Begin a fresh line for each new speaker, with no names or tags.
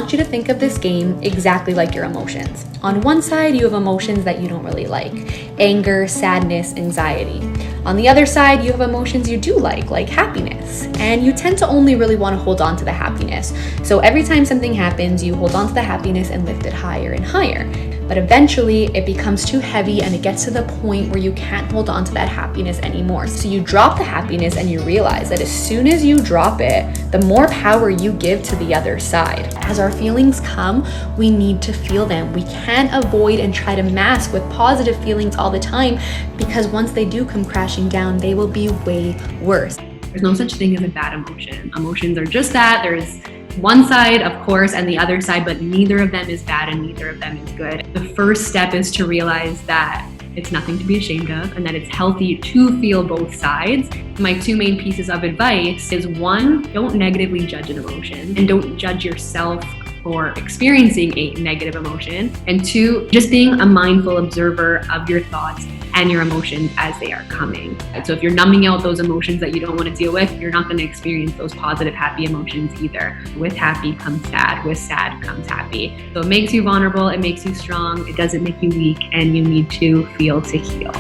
want you to think of this game exactly like your emotions. On one side, you have emotions that you don't really like: anger, sadness, anxiety. On the other side, you have emotions you do like happiness. And you tend to only really want to hold on to the happiness. So every time something happens, you hold on to the happiness and lift it higher and higher. But eventually it becomes too heavy and it gets to the point where you can't hold on to that happiness anymore. So you drop the happiness and you realize that as soon as you drop it, the more power you give to the other side. As our feelings come, we need to feel them. We can't avoid and try to mask with positive feelings all the time, because once they do come crashing down, they will be way worse.
There's no such thing as a bad emotion. Emotions are just that. There's one side, of course, and the other side, but neither of them is bad and neither of them is good. The first step is to realize that it's nothing to be ashamed of and that it's healthy to feel both sides. My two main pieces of advice is: one, don't negatively judge an emotion and don't judge yourself for experiencing a negative emotion. And two, just being a mindful observer of your thoughts and your emotions as they are coming. So if you're numbing out those emotions that you don't want to deal with, you're not going to experience those positive, happy emotions either. With happy comes sad, with sad comes happy. So it makes you vulnerable, it makes you strong, it doesn't make you weak, and you need to feel to heal.